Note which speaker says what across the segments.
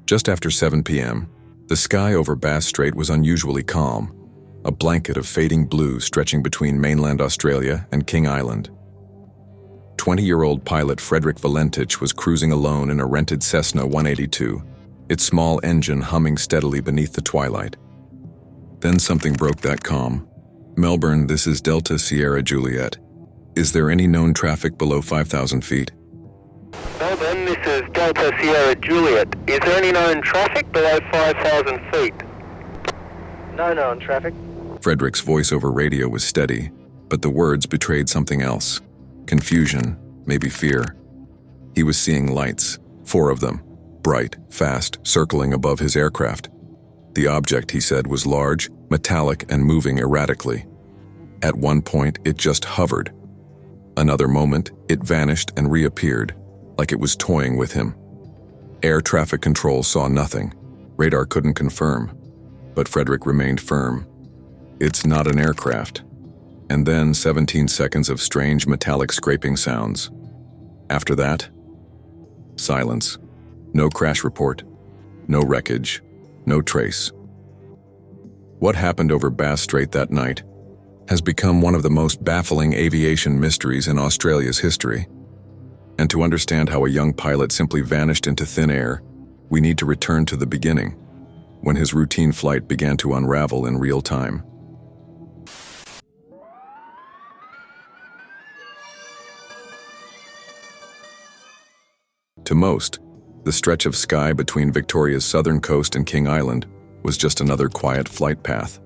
Speaker 1: Just after 7 p.m., the sky over Bass Strait was unusually calm, a blanket of fading blue stretching between mainland Australia and King Island. 20-year-old pilot Frederick Valentich was cruising alone in a rented Cessna 182, its small engine humming steadily beneath the twilight. Then something broke that calm. "Melbourne, this is Delta Sierra Juliet. Is there any known traffic below 5,000 feet?
Speaker 2: Melbourne, this is Delta Sierra Juliet. Is there any known traffic below 5,000 feet? No known traffic."
Speaker 1: Frederick's voice over radio was steady, but the words betrayed something else. Confusion, maybe fear. He was seeing lights, 4 of them, bright, fast, circling above his aircraft. The object, he said, was large, metallic, and moving erratically. At one point, it just hovered. Another moment, it vanished and reappeared, like it was toying with him. Air traffic control saw nothing. Radar couldn't confirm. But Frederick remained firm. It's not an aircraft. And then 17 seconds of strange metallic scraping sounds. After that, silence. No crash report. No wreckage. No trace. What happened over Bass Strait that night has become one of the most baffling aviation mysteries in Australia's history. And to understand how a young pilot simply vanished into thin air, we need to return to the beginning, when his routine flight began to unravel in real time. To most, the stretch of sky between Victoria's southern coast and King Island was just another quiet flight path.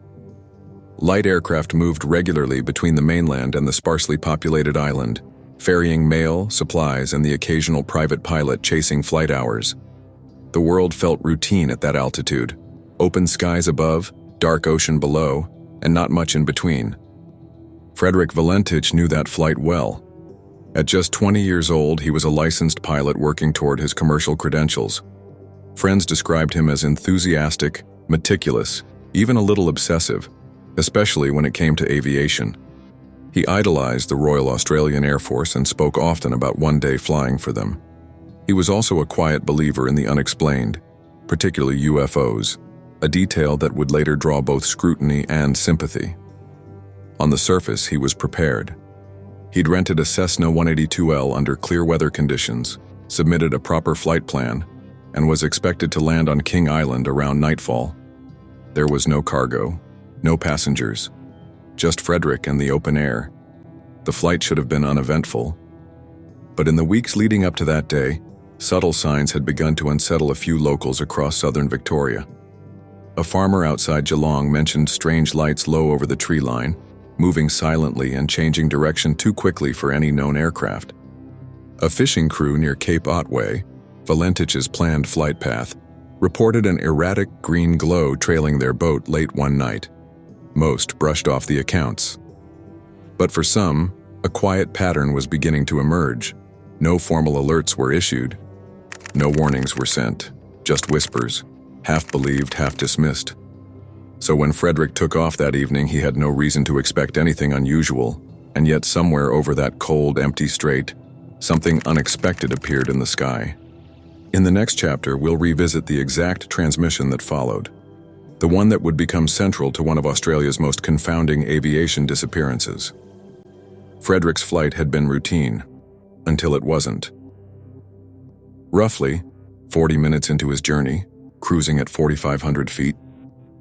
Speaker 1: Light aircraft moved regularly between the mainland and the sparsely populated island, ferrying mail, supplies, and the occasional private pilot chasing flight hours. The world felt routine at that altitude. Open skies above, dark ocean below, and not much in between. Frederick Valentich knew that flight well. At just 20 years old, he was a licensed pilot working toward his commercial credentials. Friends described him as enthusiastic, meticulous, even a little obsessive, especially when it came to aviation. He idolized the Royal Australian Air Force and spoke often about one day flying for them. He was also a quiet believer in the unexplained, particularly UFOs, a detail that would later draw both scrutiny and sympathy. On the surface, he was prepared. He'd rented a Cessna 182L under clear weather conditions, submitted a proper flight plan, and was expected to land on King Island around nightfall. There was no cargo, no passengers, just Frederick and the open air. The flight should have been uneventful. But in the weeks leading up to that day, subtle signs had begun to unsettle a few locals across southern Victoria. A farmer outside Geelong mentioned strange lights low over the tree line, moving silently and changing direction too quickly for any known aircraft. A fishing crew near Cape Otway, Valentich's planned flight path, reported an erratic green glow trailing their boat late one night. Most brushed off the accounts. But for some, a quiet pattern was beginning to emerge. No formal alerts were issued. No warnings were sent, just whispers, half believed, half dismissed. So when Frederick took off that evening, he had no reason to expect anything unusual, and yet somewhere over that cold, empty strait, something unexpected appeared in the sky. In the next chapter, we'll revisit the exact transmission that followed, the one that would become central to one of Australia's most confounding aviation disappearances. Frederick's flight had been routine, until it wasn't. Roughly 40 minutes into his journey, cruising at 4,500 feet,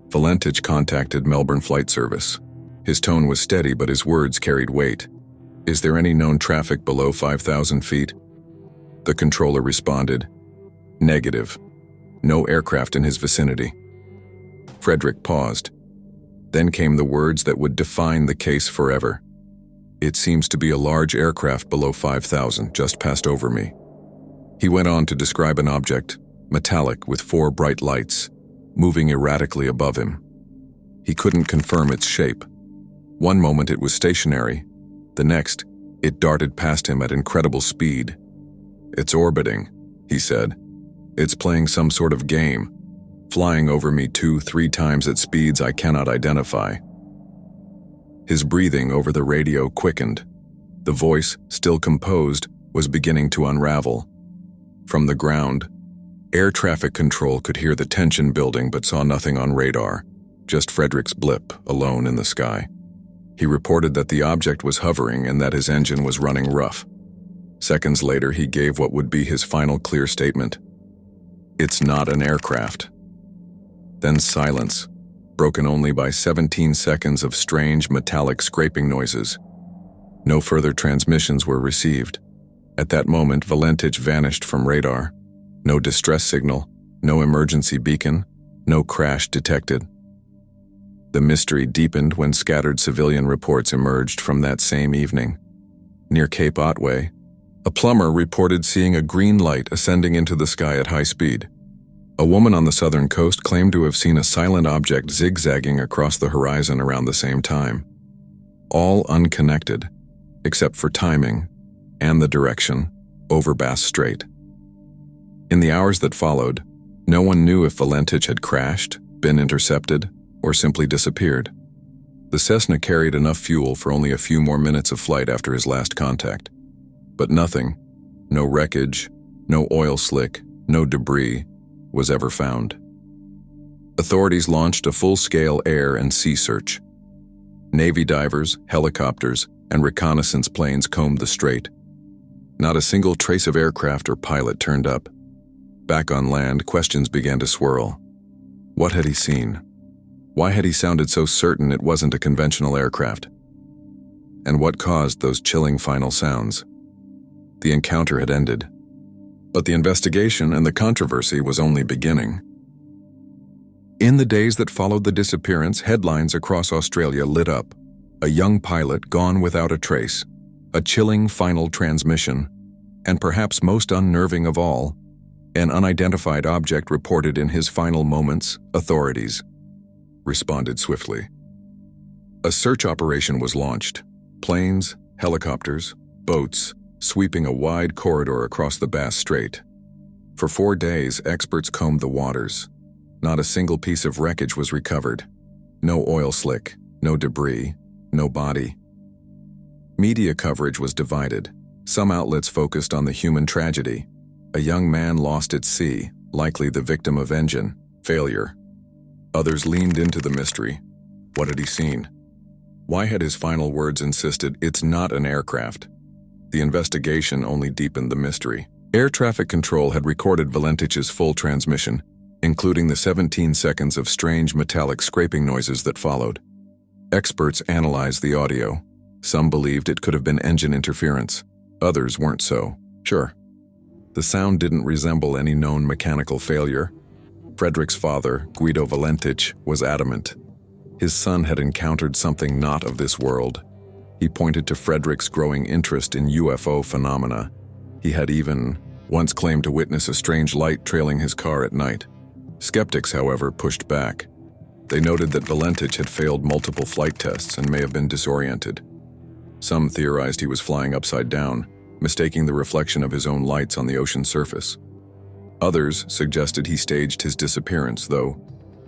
Speaker 1: Valentich contacted Melbourne Flight Service. His tone was steady, but his words carried weight. "Is there any known traffic below 5,000 feet? The controller responded, "Negative. No aircraft in his vicinity." Frederick paused. Then came the words that would define the case forever. "It seems to be a large aircraft below 5,000, just passed over me." He went on to describe an object, metallic with 4 bright lights, moving erratically above him. He couldn't confirm its shape. One moment it was stationary, the next, it darted past him at incredible speed. "It's orbiting," he said. "It's playing some sort of game, flying over me 2-3 times at speeds I cannot identify." His breathing over the radio quickened. The voice, still composed, was beginning to unravel. From the ground, Air traffic control could hear the tension building but saw nothing on radar, just Frederick's blip, alone in the sky. He reported that the object was hovering and that his engine was running rough. Seconds later, he gave what would be his final clear statement. "It's not an aircraft." Then silence, broken only by 17 seconds of strange metallic scraping noises. No further transmissions were received. At that moment, Valentich vanished from radar. No distress signal, no emergency beacon, no crash detected. The mystery deepened when scattered civilian reports emerged from that same evening. Near Cape Otway, a plumber reported seeing a green light ascending into the sky at high speed. A woman on the southern coast claimed to have seen a silent object zigzagging across the horizon around the same time. All unconnected, except for timing and the direction, over Bass Strait. In the hours that followed, no one knew if Valentich had crashed, been intercepted, or simply disappeared. The Cessna carried enough fuel for only a few more minutes of flight after his last contact. But nothing, no wreckage, no oil slick, no debris, was ever found. Authorities launched a full-scale air and sea search. Navy divers, helicopters, and reconnaissance planes combed the strait. Not a single trace of aircraft or pilot turned up. Back on land, questions began to swirl. What had he seen? Why had he sounded so certain it wasn't a conventional aircraft? And what caused those chilling final sounds? The encounter had ended. But the investigation and the controversy was only beginning. In the days that followed the disappearance, headlines across Australia lit up. A young pilot gone without a trace, a chilling final transmission, and perhaps most unnerving of all, an unidentified object reported in his final moments. Authorities responded swiftly. A search operation was launched. Planes, helicopters, boats, sweeping a wide corridor across the Bass Strait. For 4 days, experts combed the waters. Not a single piece of wreckage was recovered. No oil slick, no debris, no body. Media coverage was divided. Some outlets focused on the human tragedy. A young man lost at sea, likely the victim of engine failure. Others leaned into the mystery. What had he seen? Why had his final words insisted it's not an aircraft? The investigation only deepened the mystery. Air traffic control had recorded Valentich's full transmission, including the 17 seconds of strange metallic scraping noises that followed. Experts analyzed the audio. Some believed it could have been engine interference. Others weren't so sure. The sound didn't resemble any known mechanical failure. Frederick's father, Guido Valentich, was adamant. His son had encountered something not of this world. He pointed to Frederick's growing interest in UFO phenomena. He had even once claimed to witness a strange light trailing his car at night. Skeptics, however, pushed back. They noted that Valentich had failed multiple flight tests and may have been disoriented. Some theorized he was flying upside down, mistaking the reflection of his own lights on the ocean surface. Others suggested he staged his disappearance, though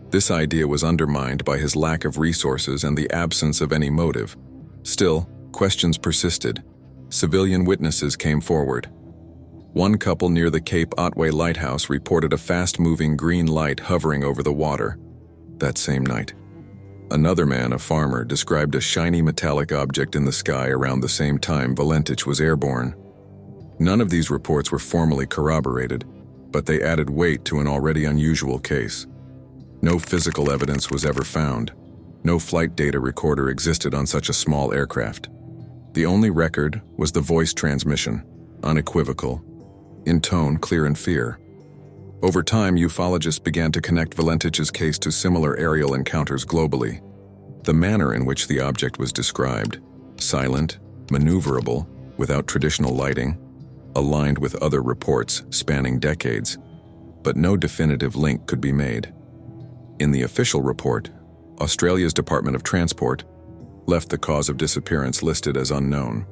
Speaker 1: this idea was undermined by his lack of resources and the absence of any motive. Still, questions persisted. Civilian witnesses came forward. One couple near the Cape Otway lighthouse reported a fast-moving green light hovering over the water that same night. Another man, a farmer, described a shiny metallic object in the sky around the same time Valentich was airborne. None of these reports were formally corroborated, but they added weight to an already unusual case. No physical evidence was ever found. No flight data recorder existed on such a small aircraft. The only record was the voice transmission, unequivocal, in tone clear in fear. Over time, ufologists began to connect Valentich's case to similar aerial encounters globally. The manner in which the object was described, silent, maneuverable, without traditional lighting, aligned with other reports spanning decades, but no definitive link could be made. In the official report, Australia's Department of Transport left the cause of disappearance listed as unknown.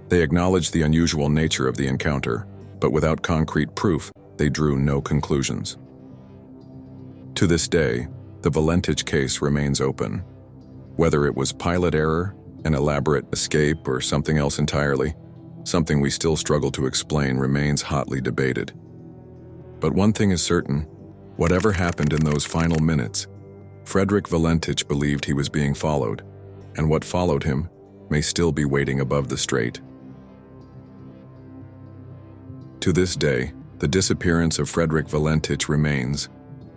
Speaker 1: They acknowledged the unusual nature of the encounter, but without concrete proof, they drew no conclusions. To this day, the Valentich case remains open. Whether it was pilot error, an elaborate escape, or something else entirely, something we still struggle to explain remains hotly debated. But one thing is certain, whatever happened in those final minutes, Frederick Valentich believed he was being followed, and what followed him may still be waiting above the strait. To this day, the disappearance of Frederick Valentich remains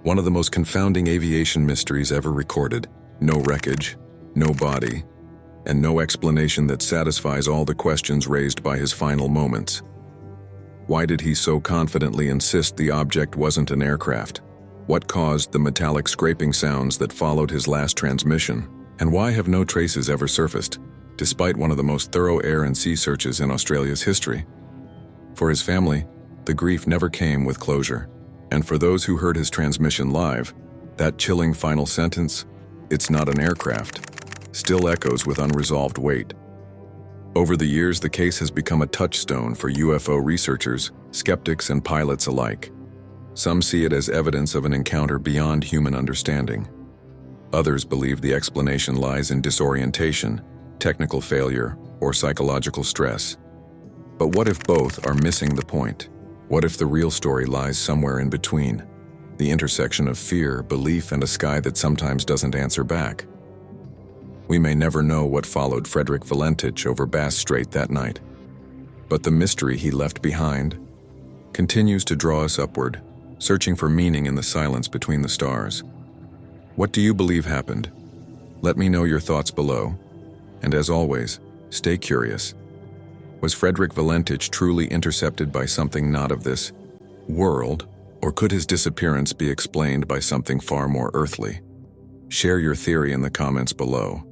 Speaker 1: one of the most confounding aviation mysteries ever recorded. No wreckage, no body, and no explanation that satisfies all the questions raised by his final moments. Why did he so confidently insist the object wasn't an aircraft? What caused the metallic scraping sounds that followed his last transmission? And why have no traces ever surfaced, despite one of the most thorough air and sea searches in Australia's history? For his family, the grief never came with closure. And for those who heard his transmission live, that chilling final sentence, "It's not an aircraft," still echoes with unresolved weight. Over the years, the case has become a touchstone for UFO researchers, skeptics, and pilots alike. Some see it as evidence of an encounter beyond human understanding. Others believe the explanation lies in disorientation, technical failure, or psychological stress. But what if both are missing the point? What if the real story lies somewhere in between, the intersection of fear, belief, and a sky that sometimes doesn't answer back? We may never know what followed Frederick Valentich over Bass Strait that night, but the mystery he left behind continues to draw us upward, searching for meaning in the silence between the stars. What do you believe happened? Let me know your thoughts below. And as always, stay curious. Was Frederick Valentich truly intercepted by something not of this world, or could his disappearance be explained by something far more earthly? Share your theory in the comments below.